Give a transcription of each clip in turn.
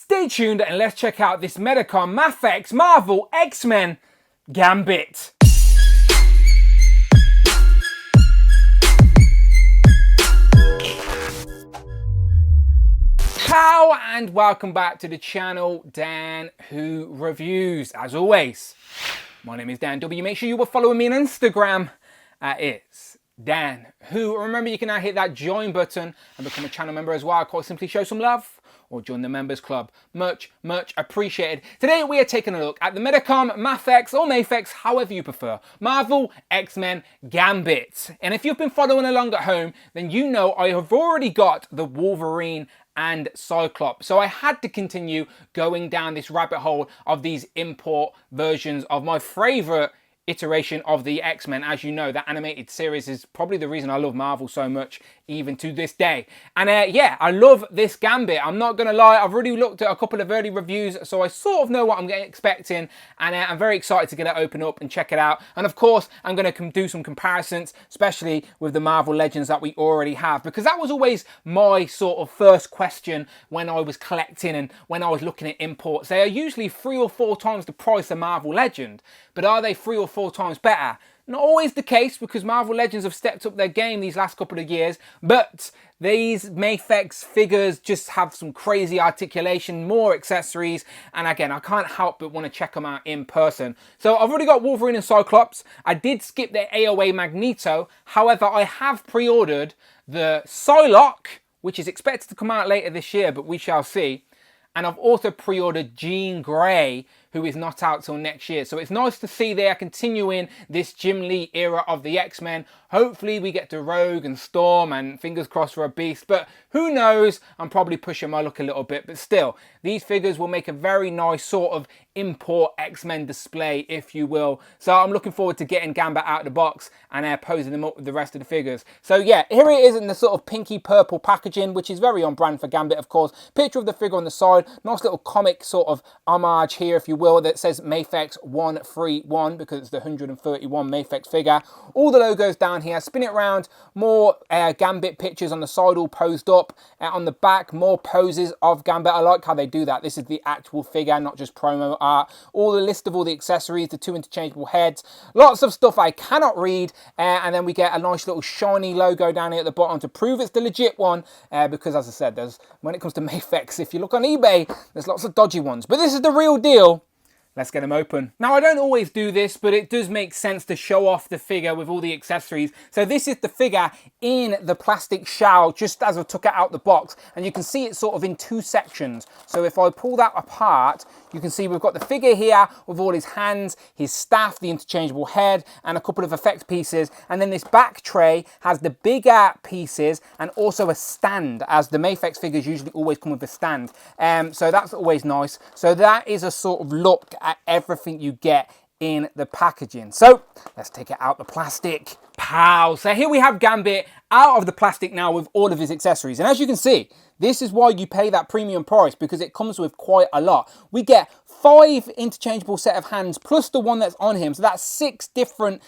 Stay tuned and let's check out this Medicom MAFEX Marvel X-Men Gambit. Ciao and welcome back to the channel, Dan Who Reviews. As always, my name is Dan W. Make sure you will follow me on Instagram. It's Dan Who. Remember, you can now hit that join button and become a channel member as well. Quite simply show some love or join the members club. Much appreciated. Today we are taking a look at the Medicom, MAFEX or MAFEX, however you prefer, Marvel X-Men Gambit. And if you've been following along at home, then you know I have already got the Wolverine and Cyclops. So I had to continue going down this rabbit hole of these import versions of my favorite iteration of the X-Men. As you know, that animated series is probably the reason I love Marvel so much, even to this day. And yeah, I love this Gambit. I'm not gonna lie, I've already looked at a couple of early reviews, so I sort of know what I'm expecting, and I'm very excited to get it open up and check it out. And of course, I'm gonna do some comparisons, especially with the Marvel Legends that we already have, because that was always my sort of first question when I was collecting and when I was looking at imports. They are usually 3 or 4 times the price of Marvel Legend, but are they 3 or 4 times better? Not always the case, because Marvel Legends have stepped up their game these last couple of years, but these MAFEX figures just have some crazy articulation, more accessories, and again, I can't help but want to check them out in person. So I've already got Wolverine and Cyclops. I did skip the AOA Magneto, however, I have pre-ordered the Psylocke, which is expected to come out later this year, but we shall see. And I've also pre-ordered Jean Grey, who is not out till next year. So it's nice to see they are continuing this Jim Lee era of the X-Men. Hopefully we get to Rogue and Storm, and fingers crossed for a Beast, but who knows? I'm probably pushing my luck a little bit, but still, these figures will make a very nice sort of import X-Men display, if you will. So I'm looking forward to getting Gambit out of the box and posing them up with the rest of the figures. So yeah, here it is in the sort of pinky purple packaging, which is very on brand for Gambit, of course. Picture of the figure on the side, nice little comic sort of homage here, if you will, that says MAFEX 131 because it's the 131 MAFEX figure. All the logos down here, spin it around, more Gambit pictures on the side all posed up. On the back, more poses of Gambit. I like how they do that. This is the actual figure, not just promo art. All the list of all the accessories, the 2 interchangeable heads, lots of stuff I cannot read, and then we get a nice little shiny logo down here at the bottom to prove it's the legit one, because as I said, when it comes to MAFEX, if you look on eBay, there's lots of dodgy ones, but this is the real deal. Let's get them open. Now, I don't always do this, but it does make sense to show off the figure with all the accessories. So this is the figure in the plastic shell, just as I took it out the box. And you can see it sort of in 2 sections. So if I pull that apart, you can see we've got the figure here with all his hands, his staff, the interchangeable head, and a couple of effect pieces. And then this back tray has the bigger pieces and also a stand, as the MAFEX figures usually always come with a stand. So that's always nice. So that is a sort of look at everything you get in the packaging. So let's take it out the plastic. Pow! So here we have Gambit out of the plastic now with all of his accessories. And as you can see, this is why you pay that premium price, because it comes with quite a lot. We get 5 interchangeable set of hands plus the one that's on him. So that's 6 different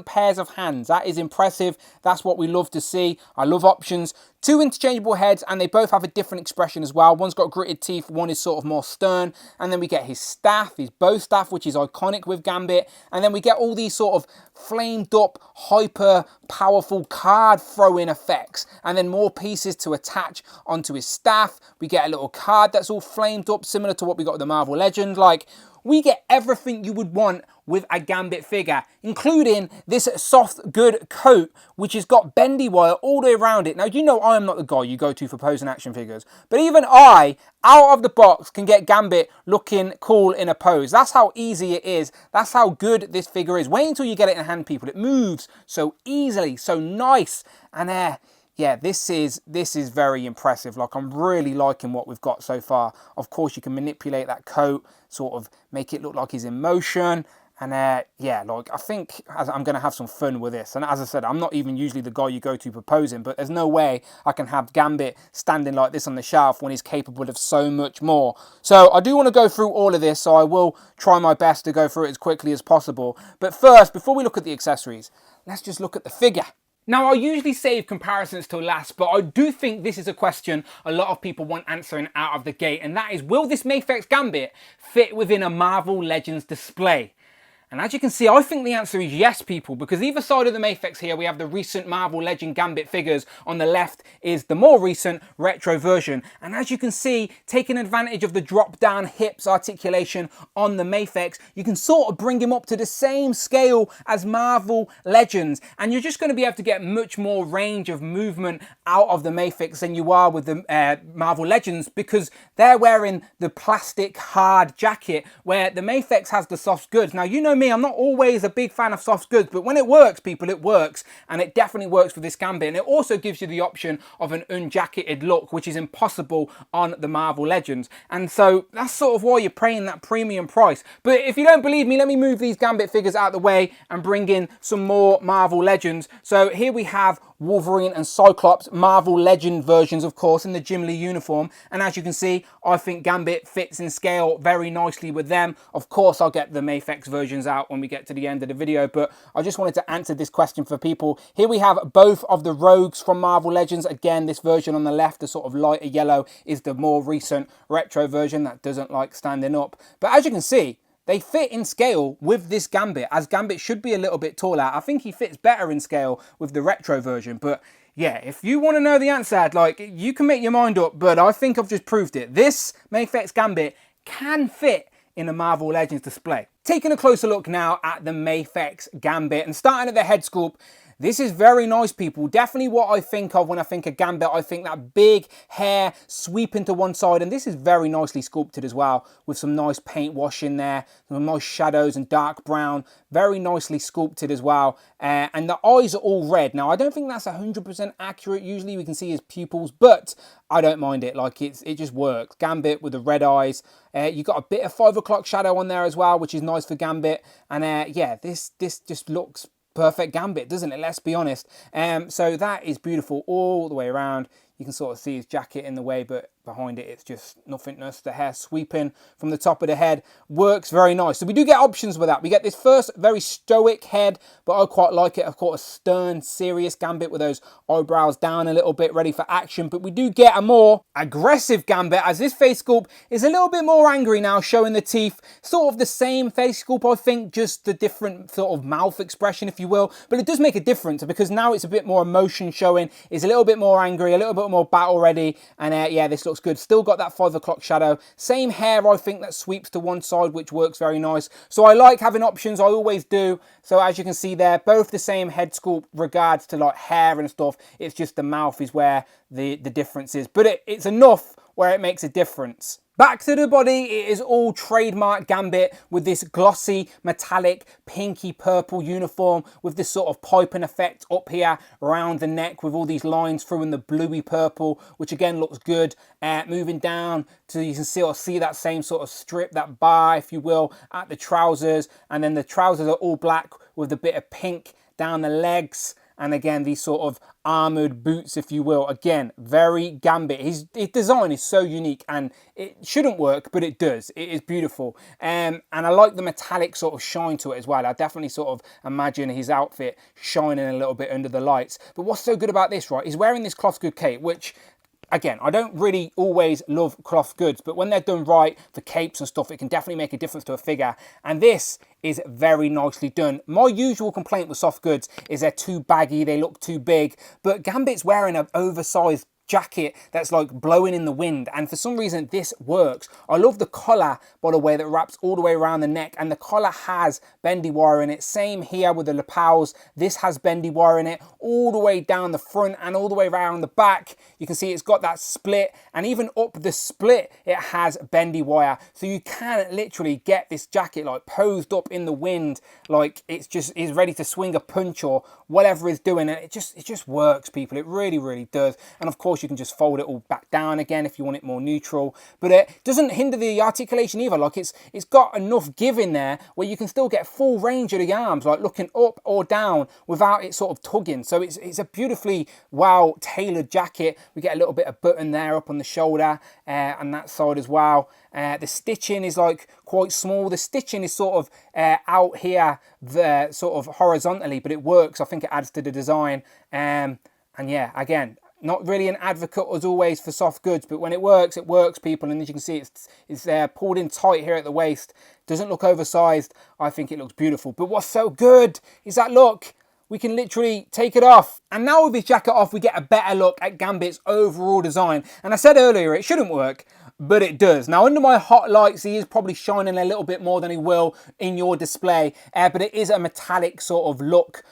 pairs of hands. That is impressive. That's what we love to see. I love options. 2 interchangeable heads, and they both have a different expression as well. One's got gritted teeth, one is sort of more stern. And then we get his staff, his bow staff, which is iconic with Gambit. And then we get all these sort of flamed up, hyper powerful card throwing effects. And then more pieces to attach onto his staff. We get a little card that's all flamed up, similar to what we got with the Marvel Legend. Like, we get everything you would want with a Gambit figure, including this soft, good coat, which has got bendy wire all the way around it. Now, you know I am not the guy you go to for pose and action figures, but even I, out of the box, can get Gambit looking cool in a pose. That's how easy it is. That's how good this figure is. Wait until you get it in hand, people. It moves so easily, so nice, and yeah, this is very impressive. Like, I'm really liking what we've got so far. Of course, you can manipulate that coat, sort of make it look like he's in motion. And yeah, like, I think I'm going to have some fun with this. And as I said, I'm not even usually the guy you go to proposing, but there's no way I can have Gambit standing like this on the shelf when he's capable of so much more. So I do want to go through all of this, so I will try my best to go through it as quickly as possible. But first, before we look at the accessories, let's just look at the figure. Now, I usually save comparisons till last, but I do think this is a question a lot of people want answering out of the gate, and that is, will this MAFEX Gambit fit within a Marvel Legends display? And as you can see, I think the answer is yes, people, because either side of the MAFEX here, we have the recent Marvel Legend Gambit figures. On the left is the more recent retro version. And as you can see, taking advantage of the drop-down hips articulation on the MAFEX, you can sort of bring him up to the same scale as Marvel Legends. And you're just going to be able to get much more range of movement out of the MAFEX than you are with the Marvel Legends, because they're wearing the plastic hard jacket, where the MAFEX has the soft goods. Now, you know me, I'm not always a big fan of soft goods, but when it works, people, it works, and it definitely works for this Gambit. And it also gives you the option of an unjacketed look, which is impossible on the Marvel Legends. And so that's sort of why you're paying that premium price. But if you don't believe me, let me move these Gambit figures out of the way and bring in some more Marvel Legends. So here we have Wolverine and Cyclops, Marvel Legend versions, of course, in the Jim Lee uniform. And as you can see, I think Gambit fits in scale very nicely with them. Of course, I'll get the MAFEX versions out when we get to the end of the video, but I just wanted to answer this question for people. Here we have both of the Rogues from Marvel Legends. Again, this version on the left, the sort of lighter yellow, is the more recent retro version that doesn't like standing up. But as you can see, they fit in scale with this Gambit, as Gambit should be a little bit taller. I think he fits better in scale with the retro version. But yeah, if you want to know the answer, like, you can make your mind up, but I think I've just proved it. This MAFEX Gambit can fit in a Marvel Legends display. Taking a closer look now at the MAFEX Gambit, and starting at the head sculpt, this is very nice, people. Definitely what I think of when I think of Gambit. I think that big hair sweeping to one side, and this is very nicely sculpted as well, with some nice paint wash in there, some nice shadows and dark brown. Very nicely sculpted as well. And the eyes are all red. Now, I don't think that's 100% accurate. Usually we can see his pupils, but I don't mind it. Like, it just works. Gambit with the red eyes. You got a bit of 5 o'clock shadow on there as well, which is nice for Gambit. And yeah, this just looks perfect Gambit, doesn't it? Let's be honest. So that is beautiful all the way around. You can sort of see his jacket in the way, but behind it, it's just nothingness. The hair sweeping from the top of the head works very nice. So we do get options with that. We get this first very stoic head, but I quite like it. I've got a stern, serious Gambit with those eyebrows down a little bit, ready for action. But we do get a more aggressive Gambit, as this face sculpt is a little bit more angry now, showing the teeth. Sort of the same face sculpt, I think, just the different sort of mouth expression, if you will. But it does make a difference, because now it's a bit more emotion showing. It's a little bit more angry, a little bit more battle ready. And yeah, this looks good. Still got that 5 o'clock shadow. Same hair, I think, that sweeps to one side, which works very nice. So I like having options. I always do. So as you can see there, both the same head sculpt regards to like hair and stuff. It's just the mouth is where the difference is. But it's enough where it makes a difference. Back to the body, it is all trademark Gambit with this glossy, metallic, pinky purple uniform with this sort of piping effect up here around the neck with all these lines through in the bluey purple, which again looks good. Moving down to, you can see that same sort of strip, that bar, if you will, at the trousers. And then the trousers are all black with a bit of pink down the legs. And again, these sort of armoured boots, if you will. Again, very Gambit. His design is so unique, and it shouldn't work, but it does. It is beautiful. And I like the metallic sort of shine to it as well. I definitely sort of imagine his outfit shining a little bit under the lights. But what's so good about this, right, he's wearing this cloth good cape, which, again, I don't really always love cloth goods, but when they're done right, for capes and stuff, it can definitely make a difference to a figure. And this is very nicely done. My usual complaint with soft goods is they're too baggy, they look too big, but Gambit's wearing an oversized jacket that's like blowing in the wind, and for some reason this works. I love the collar, by the way, that wraps all the way around the neck, and the collar has bendy wire in it. Same here with the lapels. This has bendy wire in it all the way down the front and all the way around the back. You can see it's got that split, and even up the split it has bendy wire, so you can literally get this jacket like posed up in the wind, like it's ready to swing a punch or whatever it's doing, and it just works, people. It really does. And of course, course, you can just fold it all back down again if you want it more neutral. But it doesn't hinder the articulation either. Like it's got enough give in there where you can still get full range of the arms, like looking up or down without it sort of tugging. So it's a beautifully well tailored jacket. We get a little bit of button there up on the shoulder and that side as well. The stitching is like quite small. The stitching is sort of out here, sort of horizontally, but it works. I think it adds to the design. And yeah, again, not really an advocate as always for soft goods, but when it works, people. And as you can see, it's pulled in tight here at the waist. Doesn't look oversized. I think it looks beautiful. But what's so good is that look, we can literally take it off. And now with this jacket off, we get a better look at Gambit's overall design. And I said earlier, it shouldn't work, but it does. Now, under my hot lights, he is probably shining a little bit more than he will in your display, but it is a metallic sort of look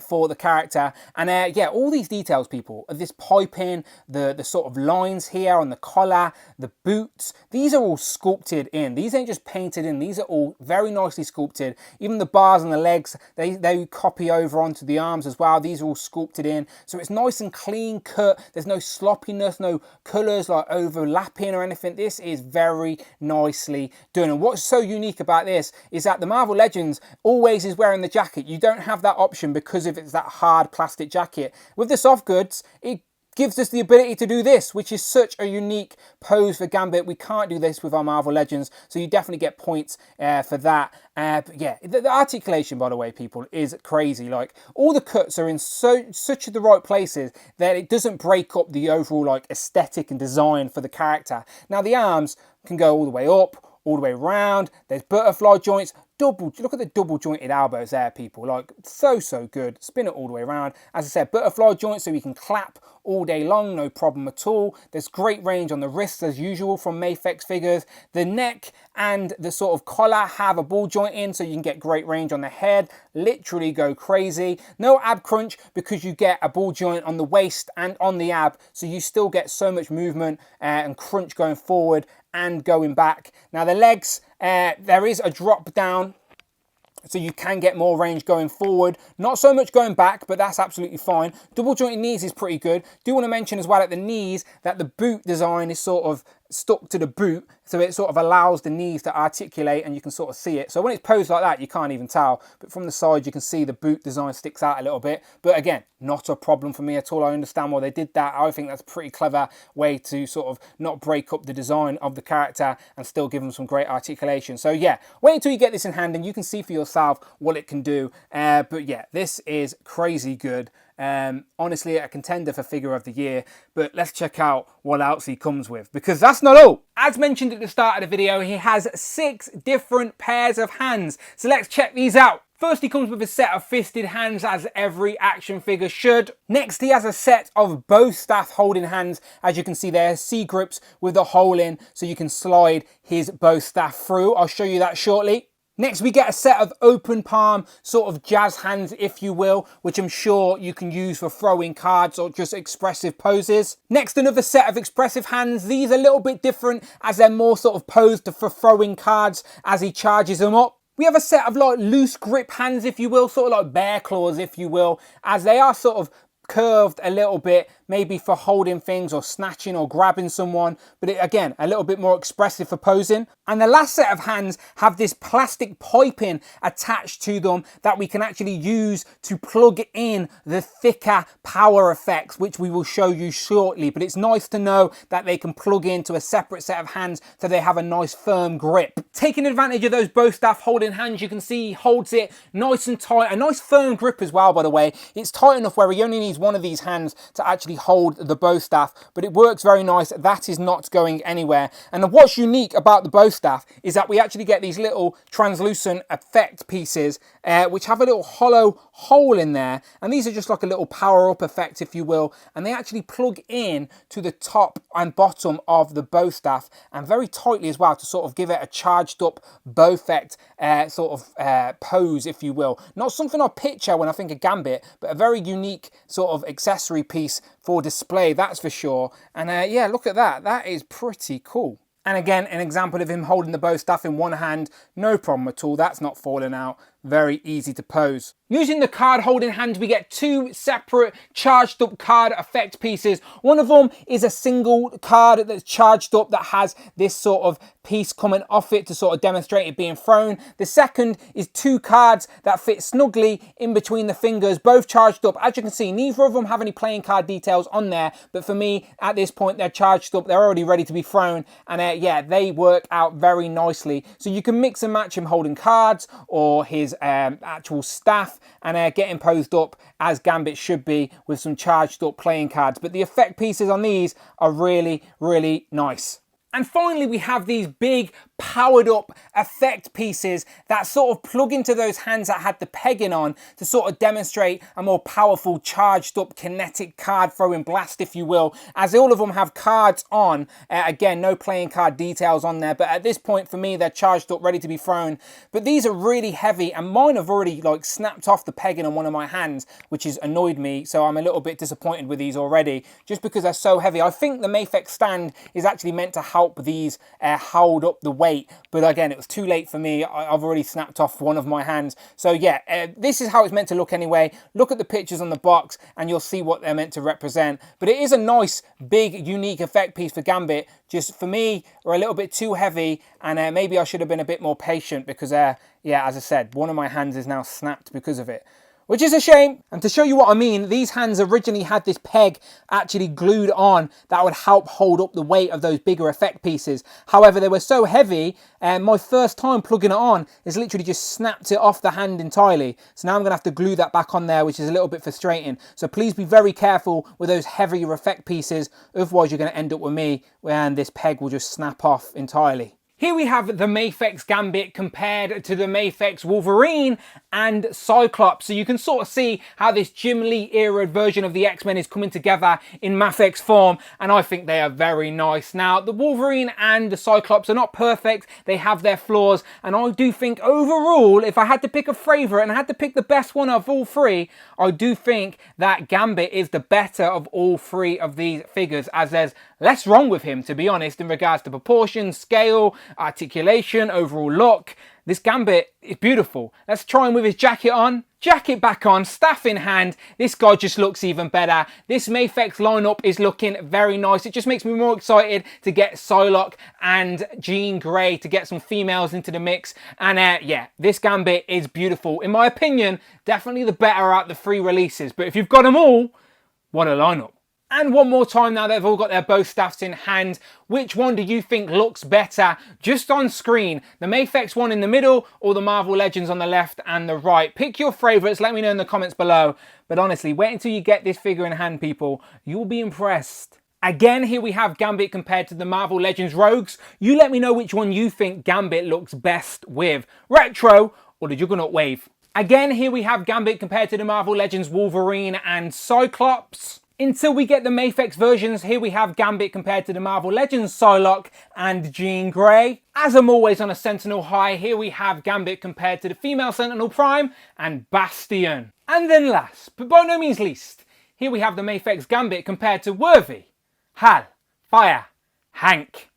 for the character. And yeah, all these details, people, of this piping, the sort of lines here on the collar, the boots, these are all sculpted in. These ain't just painted in. These are all very nicely sculpted. Even the bars on the legs, they copy over onto the arms as well. These are all sculpted in. So it's nice and clean cut. There's no sloppiness, no colours like overlapping or anything. This is very nicely done. And what's so unique about this is that the Marvel Legends always is wearing the jacket. You don't have that option because if it's that hard plastic jacket. With the soft goods, it gives us the ability to do this, which is such a unique pose for Gambit. We can't do this with our Marvel Legends, so you definitely get points for that. But yeah, the articulation, by the way, people, is crazy. Like, all the cuts are in such the right places that it doesn't break up the overall like aesthetic and design for the character. Now, the arms can go all the way up, all the way around. There's butterfly joints. Look at the double jointed elbows there, people. Like, so good. Spin it all the way around. As I said, butterfly joints so you can clap all day long, no problem at all. There's great range on the wrists as usual from MAFEX figures. The neck and the sort of collar have a ball joint in, so you can get great range on the head. Literally go crazy. No ab crunch because you get a ball joint on the waist and on the ab, so you still get so much movement and crunch going forward and going back. Now the legs, there is a drop down, so you can get more range going forward. Not so much going back, but that's absolutely fine. Double jointed knees is pretty good. Do want to mention as well at the knees that the boot design is sort of stuck to the boot, so it sort of allows the knees to articulate and you can sort of see it. So when it's posed like that, you can't even tell, but from the side you can see the boot design sticks out a little bit. But again, not a problem for me at all. I understand why they did that. I think that's a pretty clever way to sort of not break up the design of the character and still give them some great articulation. So yeah, wait until you get this in hand and you can see for yourself what it can do. But yeah, this is crazy good. Honestly, a contender for figure of the year. But let's check out what else he comes with, because that's not all. As mentioned at the start of the video, he has 6 different pairs of hands, so let's check these out. First, he comes with a set of fisted hands, as every action figure should. Next, he has a set of bow staff holding hands. As you can see there, C-grips with a hole in, so you can slide his bow staff through. I'll show you that shortly. Next, we get a set of open palm, sort of jazz hands, if you will, which I'm sure you can use for throwing cards or just expressive poses. Next, another set of expressive hands. These are a little bit different as they're more sort of posed for throwing cards as he charges them up. We have a set of like loose grip hands, if you will, sort of like bear claws, if you will, as they are sort of curved a little bit, maybe for holding things or snatching or grabbing someone, but again, a little bit more expressive for posing. And the last set of hands have this plastic piping attached to them that we can actually use to plug in the thicker power effects, which we will show you shortly. But it's nice to know that they can plug into a separate set of hands so they have a nice firm grip. Taking advantage of those bow staff holding hands, you can see he holds it nice and tight, a nice firm grip as well, by the way. It's tight enough where he only needs one of these hands to actually hold the bow staff, but it works very nice. That is not going anywhere. And what's unique about the bow staff is that we actually get these little translucent effect pieces which have a little hollow hole in there, and these are just like a little power up effect, if you will, and they actually plug in to the top and bottom of the bow staff, and very tightly as well, to sort of give it a charged up bow effect sort of pose, if you will. Not something I picture when I think of Gambit, but a very unique sort of accessory piece for display, that's for sure. And yeah, look at that. That is pretty cool. And again, an example of him holding the bow staff in one hand, no problem at all. That's not falling out. very easy to pose. Using the card holding hand, we get two separate charged up card effect pieces. One of them is a single card that's charged up that has this sort of piece coming off it to sort of demonstrate it being thrown. The second is two cards that fit snugly in between the fingers, both charged up. As you can see, neither of them have any playing card details on there, but for me, at this point, they're charged up. They're already ready to be thrown, and yeah, they work out very nicely. So you can mix and match him holding cards or his actual staff, and getting posed up as Gambit should be with some charged up playing cards. But the effect pieces on these are really, really nice. And finally, we have these big powered up effect pieces that sort of plug into those hands that had the pegging on to sort of demonstrate a more powerful charged up kinetic card throwing blast, if you will, as all of them have cards on. Again, no playing card details on there, but at this point for me, they're charged up, ready to be thrown. But these are really heavy, and mine have already like snapped off the pegging on one of my hands, which has annoyed me. So I'm a little bit disappointed with these already, just because they're so heavy. I think the MAFEX stand is actually meant to help these hold up the weight, but again, it was too late for me. I've already snapped off one of my hands. So yeah, this is how it's meant to look anyway. Look at the pictures on the box and you'll see what they're meant to represent. But it is a nice, big, unique effect piece for Gambit. Just for me, we're a little bit too heavy, and maybe I should have been a bit more patient because, yeah, as I said, one of my hands is now snapped because of it, which is a shame. And to show you what I mean, these hands originally had this peg actually glued on that would help hold up the weight of those bigger effect pieces. However, they were so heavy, and my first time plugging it on is literally just snapped it off the hand entirely. So now I'm gonna have to glue that back on there, which is a little bit frustrating. So please be very careful with those heavier effect pieces, otherwise you're gonna end up with me and this peg will just snap off entirely. Here we have the MAFEX Gambit compared to the MAFEX Wolverine and Cyclops. So you can sort of see how this Jim Lee era version of the X-Men is coming together in MAFEX form, and I think they are very nice. Now, the Wolverine and the Cyclops are not perfect. They have their flaws, and I do think overall, if I had to pick a favourite and I had to pick the best one of all three, I do think that Gambit is the better of all three of these figures, as there's less wrong with him, to be honest, in regards to proportion, scale, articulation, overall look. This Gambit is beautiful. Let's try him with his jacket on. Jacket back on, staff in hand. This guy just looks even better. This MAFEX lineup is looking very nice. It just makes me more excited to get Psylocke and Jean Grey, to get some females into the mix. And yeah, this Gambit is beautiful. In my opinion, definitely the better out of the three releases. But if you've got them all, what a lineup. And one more time, now they've all got their both staffs in hand, which one do you think looks better just on screen? The MAFEX one in the middle or the Marvel Legends on the left and the right? Pick your favourites, let me know in the comments below. But honestly, wait until you get this figure in hand, people. You'll be impressed. Again, here we have Gambit compared to the Marvel Legends Rogues. You let me know which one you think Gambit looks best with, Retro or the Juggernaut Wave. Again, here we have Gambit compared to the Marvel Legends Wolverine and Cyclops. Until we get the MAFEX versions, here we have Gambit compared to the Marvel Legends Psylocke and Jean Grey. As I'm always on a Sentinel high, here we have Gambit compared to the female Sentinel Prime and Bastion. And then last, but by no means least, here we have the MAFEX Gambit compared to Worthy, Hal, Fire, Hank.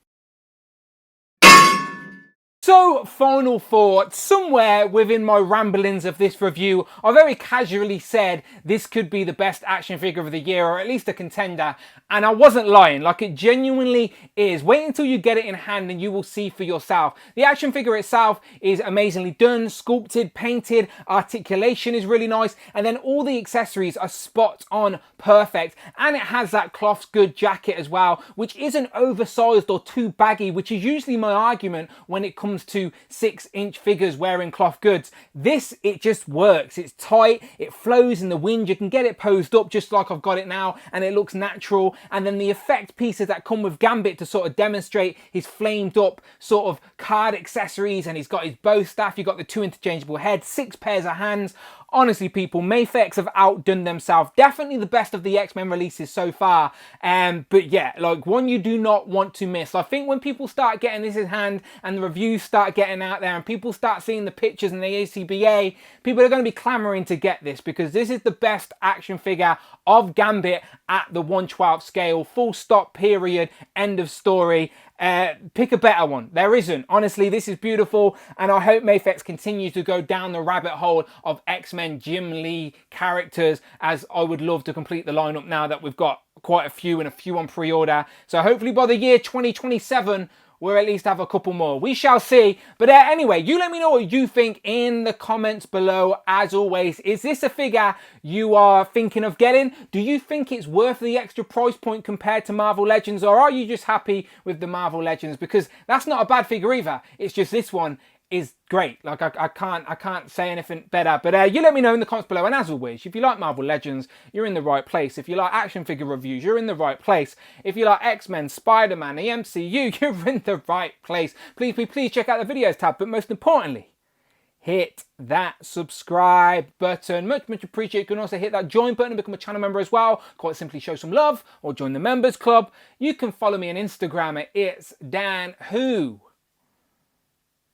So, final thoughts. Somewhere within my ramblings of this review, I very casually said this could be the best action figure of the year, or at least a contender, and I wasn't lying. Like, it genuinely is. Wait until you get it in hand and you will see for yourself. The action figure itself is amazingly done, sculpted, painted, articulation is really nice, and then all the accessories are spot on perfect, and it has that cloth's good jacket as well, which isn't oversized or too baggy, which is usually my argument when it comes to 6-inch figures wearing cloth goods. This, it just works. It's tight, it flows in the wind, you can get it posed up just like I've got it now, and it looks natural. And then the effect pieces that come with Gambit to sort of demonstrate his flamed up sort of card accessories, and he's got his bow staff, you've got the 2 interchangeable heads, 6 pairs of hands. Honestly, people, MAFEX have outdone themselves. Definitely the best of the X-Men releases so far. But yeah, like, one you do not want to miss. I think when people start getting this in hand and the reviews start getting out there and people start seeing the pictures in the ACBA, people are going to be clamoring to get this, because this is the best action figure of Gambit at the 1/12 scale. Full stop, period, end of story. Pick a better one. There isn't. Honestly, this is beautiful, and I hope MAFEX continues to go down the rabbit hole of X-Men Jim Lee characters, as I would love to complete the lineup now that we've got quite a few and a few on pre-order. So hopefully by the year 2027, we'll at least have a couple more. We shall see. But anyway, you let me know what you think in the comments below. As always, is this a figure you are thinking of getting? Do you think it's worth the extra price point compared to Marvel Legends, or are you just happy with the Marvel Legends? Because that's not a bad figure either. It's just this one is great. Like I can't say anything better. But you let me know in the comments below. And as always, if you like Marvel Legends, you're in the right place. If you like action figure reviews, you're in the right place. If you like X-Men, Spider-Man, the MCU, you're in the right place. Please check out the videos tab. But most importantly, hit that subscribe button. Much appreciated. You can also hit that join button and become a channel member as well. Quite simply show some love or join the members club. You can follow me on Instagram at It's Dan Who.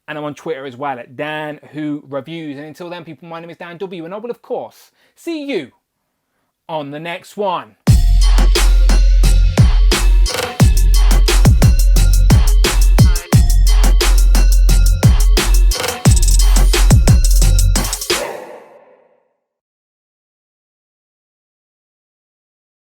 And I'm on Twitter as well at Dan Who Reviews. And until then, people, my name is Dan W. And I will, of course, see you on the next one.